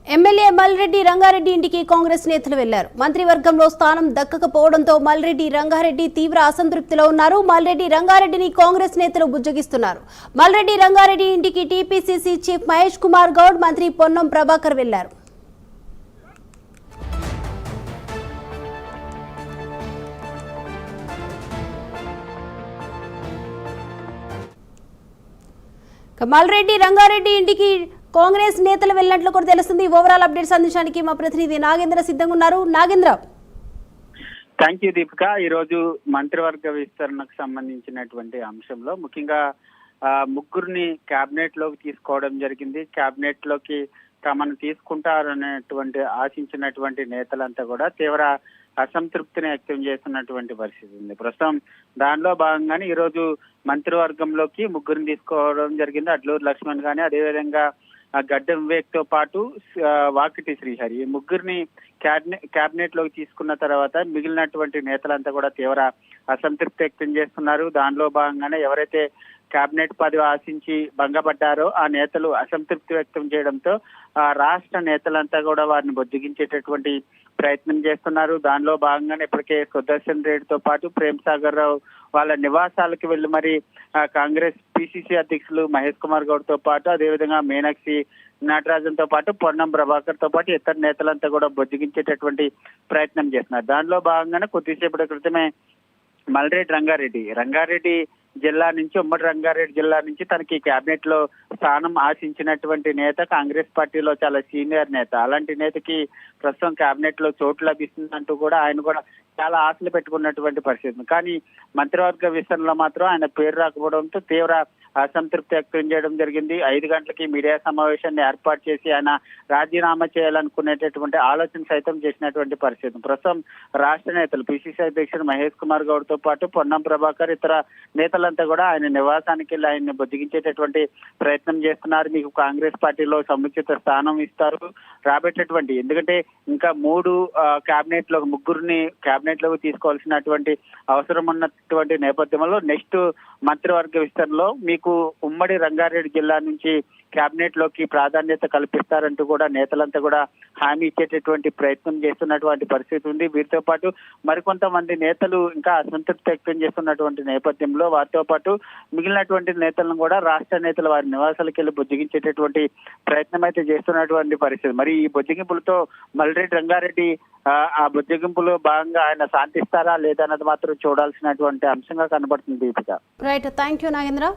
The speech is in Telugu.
ఎమ్మెల్యే మల్రెడ్డి రంగారెడ్డి ఇంటికి కాంగ్రెస్ నేతలు వెళ్లారు. మంత్రివర్గంలో స్థానం దక్కకపోవడంతో మల్రెడ్డి రంగారెడ్డి తీవ్ర అసంతృప్తిలో ఉన్నారు. మల్రెడ్డి రంగారెడ్డిని కాంగ్రెస్ నేతలు బుజ్జగిస్తున్నారు. మల్రెడ్డి రంగారెడ్డి ఇంటికి టీపీసీసీ చీఫ్ మహేష్ కుమార్ గౌడ్, మంత్రి పొన్నం ప్రభాకర్ వెళ్లారు. మల్రెడ్డి రంగారెడ్డి ఇంటికి కాంగ్రెస్ నేతలు వెళ్ళినట్లు కూడా తెలుస్తుంది. ఓవరాల్ అప్డేట్స్ అందించడానికి మా ప్రతినిధి నాగేంద్ర సిద్ధంగా ఉన్నారు. నాగేంద్ర. Thank you Deepika. ఈ రోజు మంత్రివర్గ విస్తరణకు సంబంధించినటువంటి అంశంలో ముఖ్యంగా ముగ్గురిని కేబినెట్ లోకి తీసుకోవడం జరిగింది. కేబినెట్ లోకి తమను తీసుకుంటారనేటువంటి ఆశించినటువంటి నేతలంతా కూడా తీవ్ర అసంతృప్తిని వ్యక్తం చేస్తున్నటువంటి పరిస్థితి ఉంది. ప్రస్తుతం దానిలో భాగంగానే ఈ రోజు మంత్రివర్గంలోకి ముగ్గురిని తీసుకోవడం జరిగింది. అడ్లూరు లక్ష్మణ్ గానీ, అదేవిధంగా గడ్డం వివేక్ తో పాటు వాకిటి శ్రీహరి, ఈ ముగ్గురిని కేబినెట్ లోకి తీసుకున్న తర్వాత మిగిలినటువంటి నేతలంతా కూడా తీవ్ర అసంతృప్తి వ్యక్తం చేస్తున్నారు. దానిలో భాగంగానే ఎవరైతే కేబినెట్ పదవి ఆశించి భంగపడ్డారో ఆ నేతలు అసంతృప్తి వ్యక్తం చేయడంతో రాష్ట్ర నేతలంతా కూడా వారిని బొద్దిగించేటటువంటి ప్రయత్నం చేస్తున్నారు. దానిలో భాగంగానే ఇప్పటికే సుదర్శన్ రెడ్డితో పాటు ప్రేమ్ సాగర్ రావు వాళ్ళ నివాసాలకు వెళ్లి మరి కాంగ్రెస్ పిసిసి అధ్యక్షులు మహేష్ కుమార్ గౌడ్ తో పాటు, అదేవిధంగా మీనాక్షి నటరాజన్ తో పాటు పొన్నం ప్రభాకర్ తో పాటు ఇతర నేతలంతా కూడా బొద్దిగించేటటువంటి ప్రయత్నం చేస్తున్నారు. దానిలో భాగంగానే కొద్దిసేపటి క్రితమే మల్రెడ్డి రంగారెడ్డి జిల్లా నుంచి, ఉమ్మడి రంగారెడ్డి జిల్లా నుంచి తనకి కేబినెట్ లో స్థానం ఆశించినటువంటి నేత, కాంగ్రెస్ పార్టీలో చాలా సీనియర్ నేత. అలాంటి నేతకి ప్రస్తుతం కేబినెట్ లో చోటు లభిస్తుందంటూ కూడా ఆయన కూడా చాలా ఆశలు పెట్టుకున్నటువంటి పరిస్థితి. కానీ మంత్రివర్గ విస్తరణలో మాత్రం ఆయన పేరు రాకపోవడంతో తీవ్ర అసంతృప్తి వ్యక్తం చేయడం జరిగింది. 5 గంటలకి మీడియా సమావేశాన్ని ఏర్పాటు చేసి ఆయన రాజీనామా చేయాలనుకునేటటువంటి ఆలోచన సైతం చేసినటువంటి పరిస్థితి. ప్రస్తుతం రాష్ట్ర నేతలు పిసిసి అధ్యక్షుడు మహేష్ కుమార్ గౌడ్ తో పాటు పొన్నం ప్రభాకర్, ఇతర నేతలంతా కూడా ఆయన నివాసానికి వెళ్ళి ఆయన్ని బొద్దిగించేటటువంటి ప్రయత్నం చేస్తున్నారు. మీకు కాంగ్రెస్ పార్టీలో సముచిత స్థానం ఇస్తారు రాబట్టేటువంటి, ఎందుకంటే ఇంకా 3 కేబినెట్ లో ముగ్గురిని కేబినెట్ లోకి తీసుకోవాల్సినటువంటి అవసరం ఉన్నటువంటి నేపథ్యంలో నెక్స్ట్ మంత్రివర్గ విస్తరణలో మీకు ఉమ్మడి రంగారెడ్డి జిల్లా నుంచి కేబినెట్ లోకి ప్రాధాన్యత కల్పిస్తారంటూ కూడా నేతలంతా కూడా హామీ ఇచ్చేటటువంటి ప్రయత్నం చేస్తున్నటువంటి పరిస్థితి ఉంది. వీరితో పాటు మరికొంతమంది నేతలు ఇంకా అసంతృప్తి వ్యక్తం చేస్తున్నటువంటి నేపథ్యంలో వారితో పాటు మిగిలినటువంటి నేతలను కూడా రాష్ట్ర నేతలు వారి నివాసాలకు వెళ్ళి బొజ్జగించేటటువంటి ప్రయత్నం అయితే చేస్తున్నటువంటి పరిస్థితి. మరి ఈ బొజ్జగింపులతో మల్రెడ్డి రంగారెడ్డి ఆ బొజ్జగింపులో భాగంగా ఆయన శాంతిస్తారా లేదా అన్నది మాత్రం చూడాల్సినటువంటి అంశంగా కనబడుతుంది Deepika. Right, thank you Nagendra.